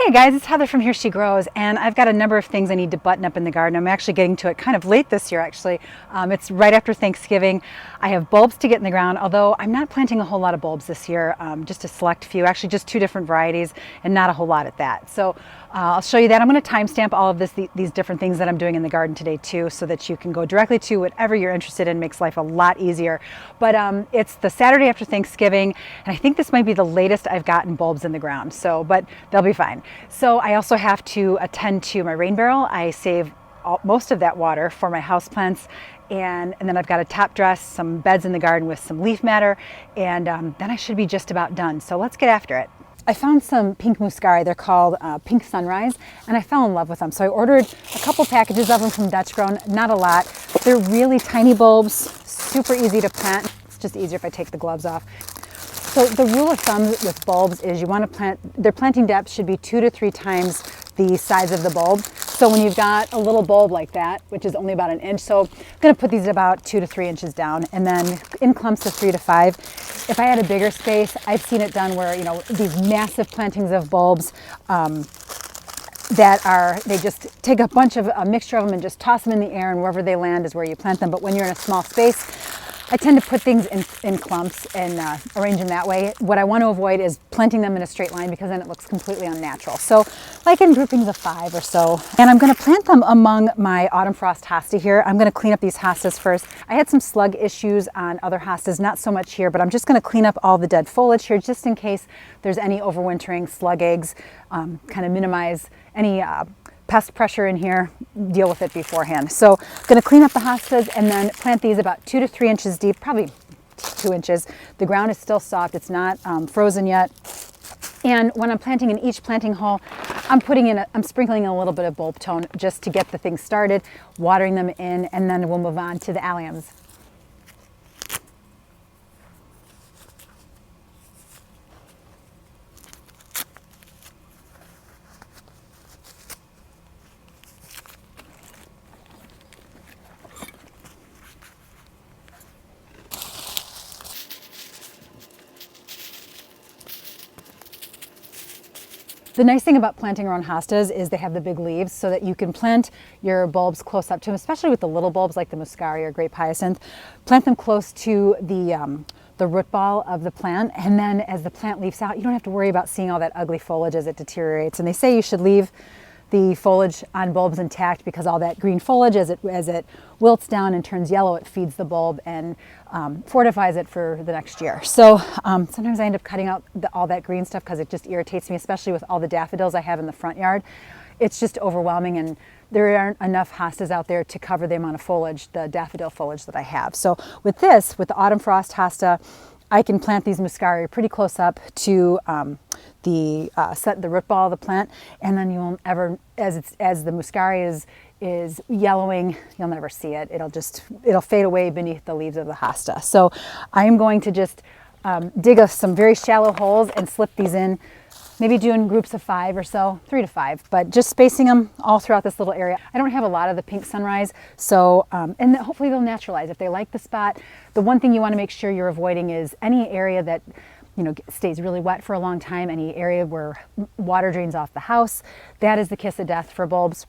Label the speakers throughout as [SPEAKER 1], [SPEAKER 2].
[SPEAKER 1] Hey guys, it's Heather from Here She Grows, and I've got a number of things I need to button up in the garden. I'm actually getting to it kind of late this year, actually. It's right after Thanksgiving. I have bulbs to get in the ground, although I'm not planting a whole lot of bulbs this year, just a select few, actually just 2 different varieties and not a whole lot at that. So I'll show you that. I'm going to timestamp all of these different things that I'm doing in the garden today too, so that you can go directly to whatever you're interested in. Makes life a lot easier. But it's the Saturday after Thanksgiving, and I think this might be the latest I've gotten bulbs in the ground, but they'll be fine. So I also have to attend to my rain barrel. I save most of that water for my houseplants, and then I've got to top dress some beds in the garden with some leaf matter, and then I should be just about done. So let's get after it. I found some pink muscari. They're called Pink Sunrise, and I fell in love with them. So I ordered a couple packages of them from Dutch Grown, not a lot. They're really tiny bulbs, super easy to plant. It's just easier if I take the gloves off. So the rule of thumb with bulbs is you want to plant, their planting depth should be 2 to 3 times the size of the bulb. So when you've got a little bulb like that, which is only about 1 inch, so I'm going to put these about 2 to 3 inches down, and then in clumps of 3 to 5. If I had a bigger space, I've seen it done where, you know, these massive plantings of bulbs they just take a bunch of a mixture of them and just toss them in the air, and wherever they land is where you plant them. But when you're in a small space, I tend to put things in clumps and arrange them that way. What I want to avoid is planting them in a straight line, because then it looks completely unnatural. So like in groupings of 5 or so. And I'm going to plant them among my autumn frost hosta here. I'm going to clean up these hostas first. I had some slug issues on other hostas, not so much here, but I'm just going to clean up all the dead foliage here just in case there's any overwintering slug eggs, kind of minimize any pest pressure in here, deal with it beforehand. So I'm going to clean up the hostas and then plant these about 2 to 3 inches deep, probably 2 inches. The ground is still soft, it's not frozen yet. And when I'm planting in each planting hole, I'm sprinkling a little bit of bulb tone just to get the thing started, watering them in, and then we'll move on to the alliums. The nice thing about planting around hostas is they have the big leaves, so that you can plant your bulbs close up to them, especially with the little bulbs like the muscari or grape hyacinth. Plant them close to the root ball of the plant, and then as the plant leaves out, you don't have to worry about seeing all that ugly foliage as it deteriorates. And they say you should leave the foliage on bulbs intact, because all that green foliage, as it wilts down and turns yellow, it feeds the bulb and fortifies it for the next year. So sometimes I end up cutting out all that green stuff because it just irritates me, especially with all the daffodils I have in the front yard. It's just overwhelming, and there aren't enough hostas out there to cover the amount of foliage, the daffodil foliage that I have. So with the autumn frost hosta, I can plant these muscari pretty close up to the root ball of the plant, and then you won't ever, as the muscari is yellowing, you'll never see it. It'll fade away beneath the leaves of the hosta. So I am going to just dig some very shallow holes and slip these in, maybe doing groups of 5 or so, 3 to 5, but just spacing them all throughout this little area. I don't have a lot of the pink sunrise, so and hopefully they'll naturalize if they like the spot. The one thing you want to make sure you're avoiding is any area that, you know, stays really wet for a long time, any area where water drains off the house. That is the kiss of death for bulbs.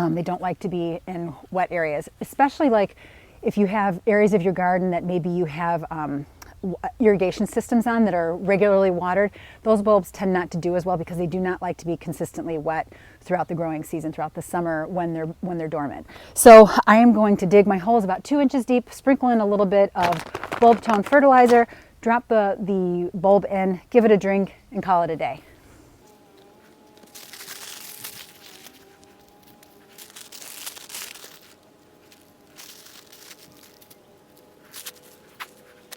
[SPEAKER 1] They don't like to be in wet areas, especially like if you have areas of your garden that maybe you have irrigation systems on that are regularly watered. Those bulbs tend not to do as well, because they do not like to be consistently wet throughout the growing season, throughout the summer when they're dormant. So I am going to dig my holes about 2 inches deep, sprinkle in a little bit of bulb tone fertilizer, drop the bulb in, give it a drink, and call it a day.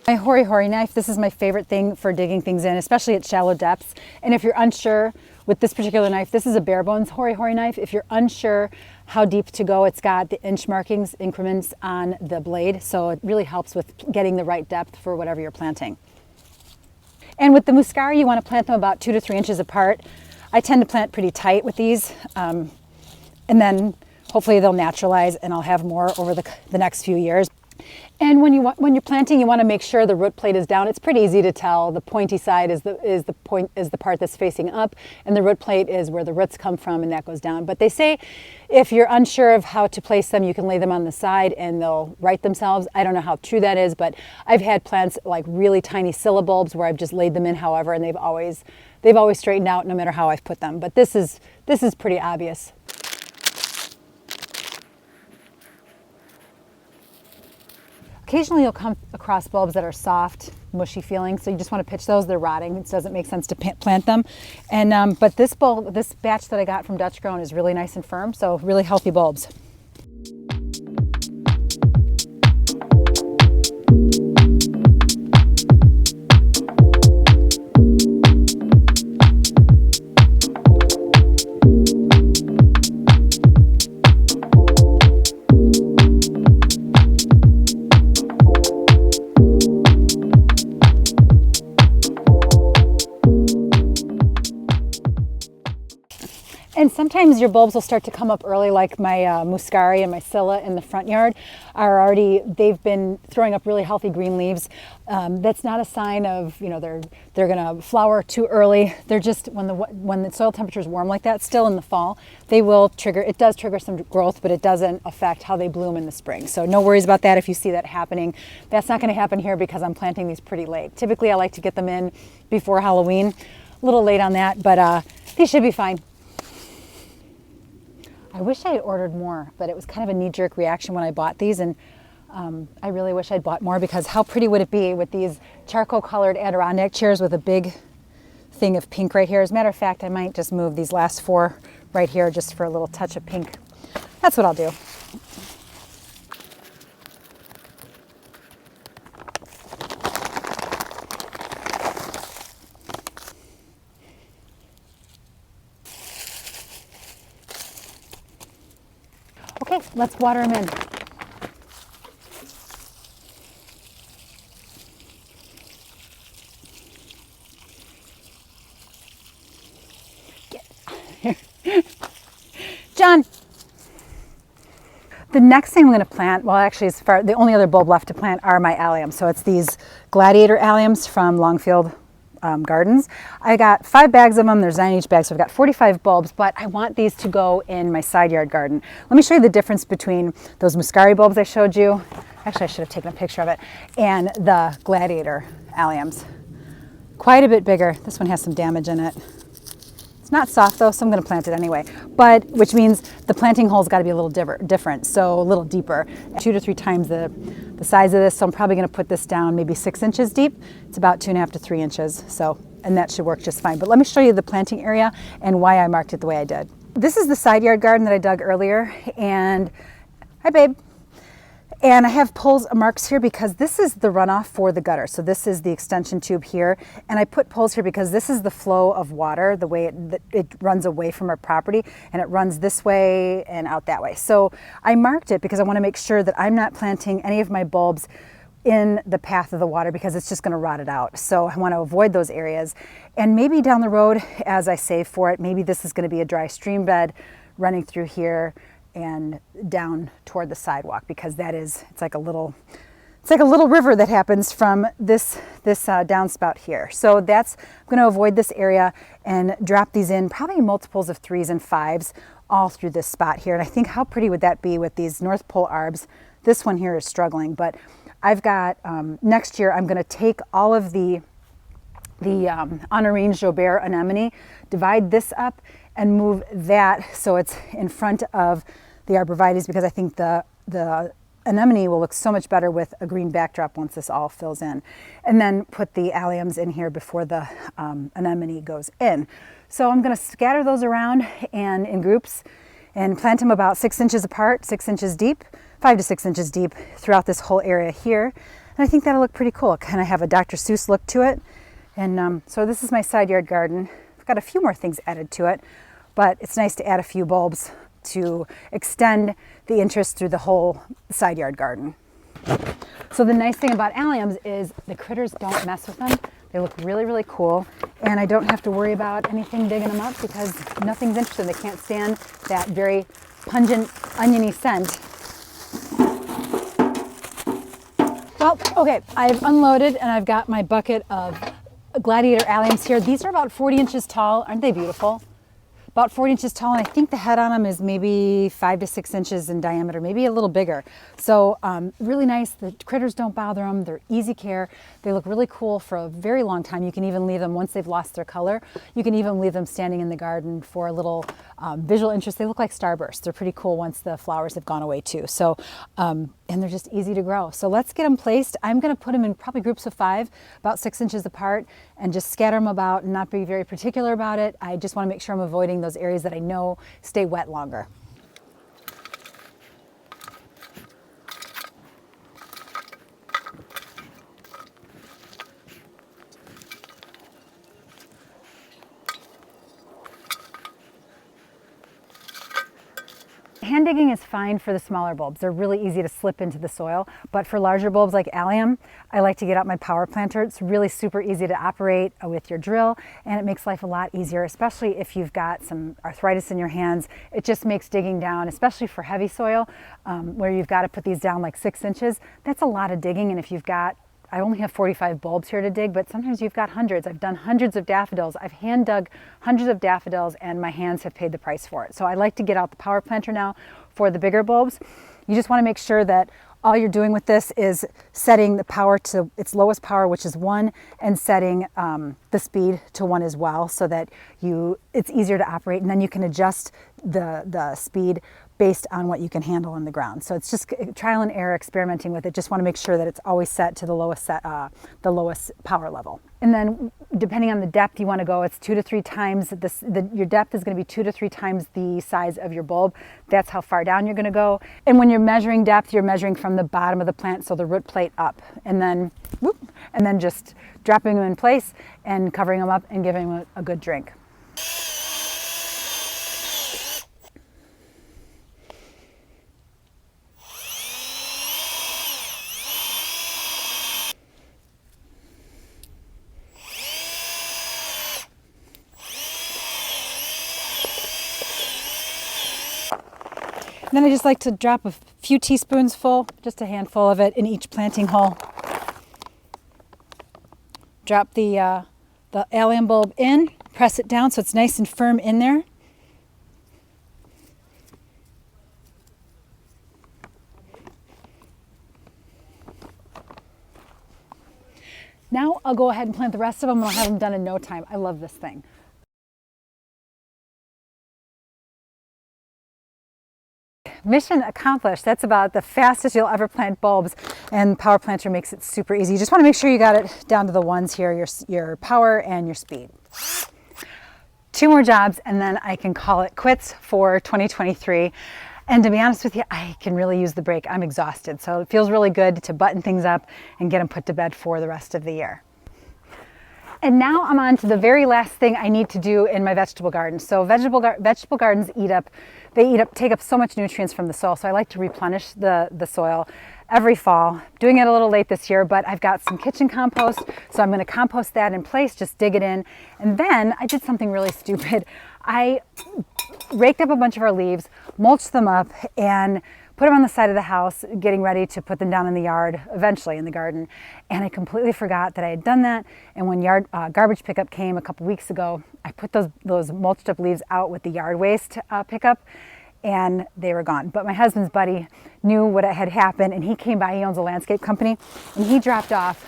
[SPEAKER 1] My Hori knife, this is my favorite thing for digging things in, especially at shallow depths. And if you're unsure with this particular knife, this is a Barebones Hori knife. If you're unsure how deep to go, it's got the inch markings, increments on the blade, so it really helps with getting the right depth for whatever you're planting. And with the muscari, you want to plant them about 2 to 3 inches apart. I tend to plant pretty tight with these, and then hopefully they'll naturalize and I'll have more over the next few years. And when you're planting, you want to make sure the root plate is down. It's pretty easy to tell. The pointy side is the part that's facing up, and the root plate is where the roots come from, and that goes down. But they say if you're unsure of how to place them, you can lay them on the side and they'll right themselves. I don't know how true that is, but I've had plants like really tiny scilla bulbs where I've just laid them in, however, and they've always straightened out no matter how I've put them. But this is pretty obvious. Occasionally you'll come across bulbs that are soft, mushy feeling, so you just want to pitch those. They're rotting. It doesn't make sense to plant them. And but this batch that I got from Dutch Grown is really nice and firm, so really healthy bulbs. And sometimes your bulbs will start to come up early, like my muscari and my scilla in the front yard they've been throwing up really healthy green leaves. That's not a sign of, they're gonna flower too early. They're just, when the soil temperature is warm like that, still in the fall, it does trigger some growth, but it doesn't affect how they bloom in the spring. So no worries about that if you see that happening. That's not gonna happen here because I'm planting these pretty late. Typically I like to get them in before Halloween. A little late on that, but they should be fine. I wish I had ordered more, but it was kind of a knee-jerk reaction when I bought these, and I really wish I'd bought more because how pretty would it be with these charcoal-colored Adirondack chairs with a big thing of pink right here. As a matter of fact, I might just move these last 4 right here just for a little touch of pink. That's what I'll do. Okay, let's water them in. John. The next thing I'm going to plant, well actually the only other bulb left to plant are my alliums. So it's these gladiator alliums from Longfield Gardens. I got 5 bags of them. There's 9 in each bag, so I've got 45 bulbs, but I want these to go in my side yard garden. Let me show you the difference between those muscari bulbs I showed you. Actually, I should have taken a picture of it. And the gladiator alliums. Quite a bit bigger. This one has some damage in it. It's not soft though, so I'm going to plant it anyway. But which means the planting hole's got to be a little different, so a little deeper, 2 to 3 times the size of this. So I'm probably going to put this down maybe 6 inches deep. It's about 2.5 to 3 inches. So, and that should work just fine. But let me show you the planting area and why I marked it the way I did. This is the side yard garden that I dug earlier, and hi babe. And I have poles marks here because this is the runoff for the gutter. So this is the extension tube here. And I put poles here because this is the flow of water, the way it runs away from our property, and it runs this way and out that way. So I marked it because I want to make sure that I'm not planting any of my bulbs in the path of the water because it's just going to rot it out. So I want to avoid those areas. And maybe down the road, as I save for it, maybe this is going to be a dry stream bed running through here and down toward the sidewalk, because it's like a little river that happens from this downspout here. So I'm going to avoid this area and drop these in probably multiples of 3s and 5s all through this spot here. And I think how pretty would that be with these North Pole arbs? This one here is struggling, but I've got next year I'm going to take all of the Honorine Jobert anemone, divide this up and move that so it's in front of the arborvitaes, because I think the anemone will look so much better with a green backdrop once this all fills in. And then put the alliums in here before the anemone goes in. So I'm going to scatter those around and in groups and plant them about 6 inches apart, 6 inches deep, 5 to 6 inches deep throughout this whole area here. And I think that'll look pretty cool. Kind of have a Dr. Seuss look to it. And so this is my side yard garden. I've got a few more things added to it, but it's nice to add a few bulbs to extend the interest through the whole side yard garden. So the nice thing about alliums is the critters don't mess with them. They look really, really cool, and I don't have to worry about anything digging them up because nothing's interested. They can't stand that very pungent oniony scent. Well, okay, I've unloaded and I've got my bucket of gladiator alliums here. These are about 40 inches tall. Aren't they beautiful? About 40 inches tall, and I think the head on them is maybe 5 to 6 inches in diameter, maybe a little bigger. So really nice. The critters don't bother them. They're easy care. They look really cool for a very long time. You can even leave them, once they've lost their color, you can even leave them standing in the garden for a little visual interest. They look like starbursts. They're pretty cool once the flowers have gone away too. So, and they're just easy to grow. So let's get them placed. I'm going to put them in probably groups of 5, about 6 inches apart, and just scatter them about and not be very particular about it. I just want to make sure I'm avoiding those areas that I know stay wet longer. Hand digging is fine for the smaller bulbs. They're really easy to slip into the soil, but for larger bulbs like allium, I like to get out my power planter. It's really super easy to operate with your drill, and it makes life a lot easier, especially if you've got some arthritis in your hands. It just makes digging down, especially for heavy soil, where you've got to put these down like 6 inches. That's a lot of digging, and if you've got, I only have 45 bulbs here to dig, but sometimes you've got hundreds. I've done hundreds of daffodils. I've hand dug hundreds of daffodils, and my hands have paid the price for it. So I like to get out the power planter now for the bigger bulbs. You just want to make sure that all you're doing with this is setting the power to its lowest power, which is 1, and setting the speed to 1 as well, so that it's easier to operate, and then you can adjust the speed based on what you can handle on the ground. So it's just trial and error, experimenting with it. Just want to make sure that it's always set to the lowest power level. And then depending on the depth you want to go, it's 2 to 3 times your depth is going to be 2 to 3 times the size of your bulb. That's how far down you're going to go. And when you're measuring depth, you're measuring from the bottom of the plant, so the root plate up, and then whoop, and then just dropping them in place and covering them up and giving them a good drink. Then I just like to drop a few teaspoons full, just a handful of it, in each planting hole. Drop the allium bulb in, press it down so it's nice and firm in there. Now I'll go ahead and plant the rest of them, and I'll have them done in no time. I love this thing. Mission accomplished. That's about the fastest you'll ever plant bulbs, and power planter makes it super easy. You just want to make sure you got it down to the ones here, your power and your speed. 2 more jobs, and then I can call it quits for 2023. And to be honest with you, I can really use the break. I'm exhausted, so it feels really good to button things up and get them put to bed for the rest of the year. And now I'm on to the very last thing I need to do in my vegetable garden. So vegetable gardens take up so much nutrients from the soil, so I like to replenish the soil every fall. Doing it a little late this year, but I've got some kitchen compost, so I'm going to compost that in place, just dig it in. And then I did something really stupid. I raked up a bunch of our leaves, mulched them up, and put them on the side of the house, getting ready to put them down in the yard, eventually in the garden. And I completely forgot that I had done that. And when garbage pickup came a couple weeks ago, I put those mulched up leaves out with the yard waste pickup, and they were gone. But my husband's buddy knew what had happened, and he came by. He owns a landscape company, and he dropped off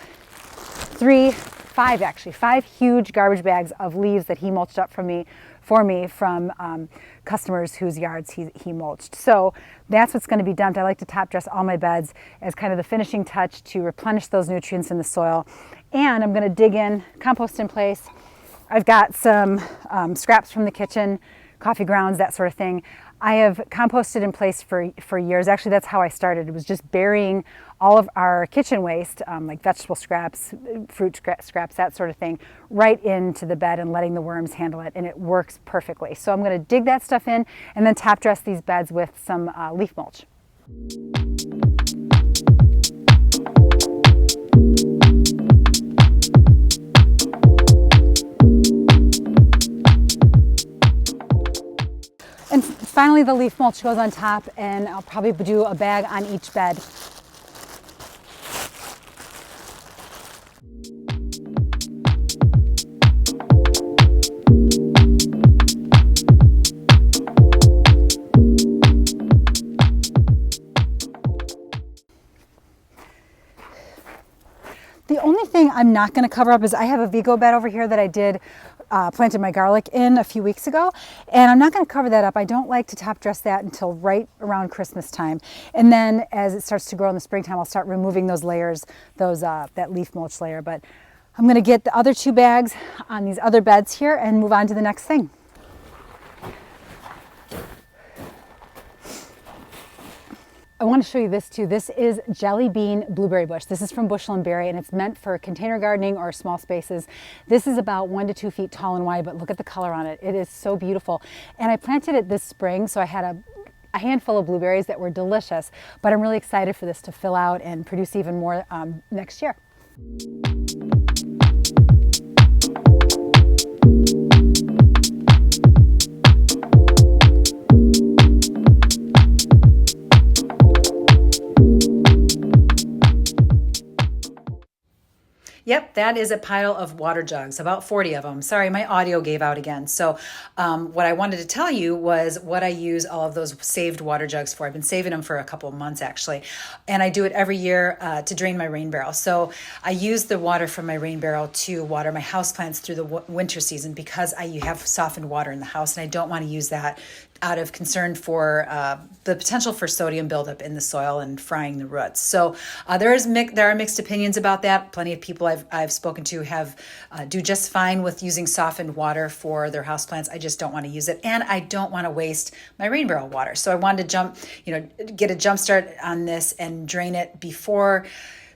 [SPEAKER 1] 5 huge garbage bags of leaves that he mulched up for me from customers whose yards he mulched. So that's what's going to be dumped. I like to top dress all my beds as kind of the finishing touch to replenish those nutrients in the soil. And I'm going to dig in, compost in place. I've got some scraps from the kitchen, coffee grounds, that sort of thing. I have composted in place for years. Actually, that's how I started. It was just burying all of our kitchen waste, like vegetable scraps, fruit scraps, that sort of thing, right into the bed and letting the worms handle it, and it works perfectly. So I'm going to dig that stuff in and then top dress these beds with some leaf mulch. And finally, the leaf mulch goes on top, and I'll probably do a bag on each bed. I'm not going to cover up is I have a Vigo bed over here that I did planted my garlic in a few weeks ago, and I'm not going to cover that up. I don't like to top dress that until right around Christmas time, and then as it starts to grow in the springtime, I'll start removing those layers, that leaf mulch layer. But I'm going to get the other 2 bags on these other beds here and move on to the next thing. I want to show you this too. This is jelly bean blueberry bush. This is from Bushel and Berry, and it's meant for container gardening or small spaces. This is about 1 to 2 feet tall and wide, but look at the color on it. It is so beautiful. And I planted it this spring, so I had a handful of blueberries that were delicious, but I'm really excited for this to fill out and produce even more next year. Yep, that is a pile of water jugs, about 40 of them. Sorry, my audio gave out again. So what I wanted to tell you was what I use all of those saved water jugs for. I've been saving them for a couple of months actually. And I do it every year to drain my rain barrel. So I use the water from my rain barrel to water my houseplants through the winter season because you have softened water in the house, and I don't want to use that out of concern for the potential for sodium buildup in the soil and frying the roots. So there are mixed opinions about that. Plenty of people I've spoken to have do just fine with using softened water for their houseplants. I just don't want to use it, and I don't want to waste my rain barrel water. So I wanted to get a jump start on this and drain it before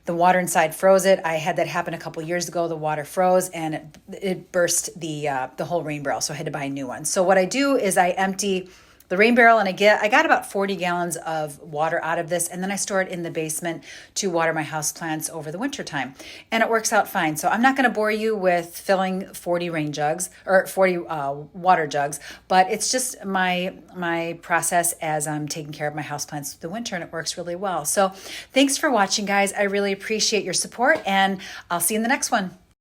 [SPEAKER 1] the water inside froze it. I had that happen a couple of years ago. The water froze and it burst the whole rain barrel, so I had to buy a new one. So what I do is I empty the rain barrel, and I got about 40 gallons of water out of this, and then I store it in the basement to water my houseplants over the winter time, and it works out fine. So I'm not going to bore you with filling 40 rain jugs or 40 water jugs, but it's just my process as I'm taking care of my houseplants through the winter, and it works really well. So thanks for watching, guys. I really appreciate your support, and I'll see you in the next one.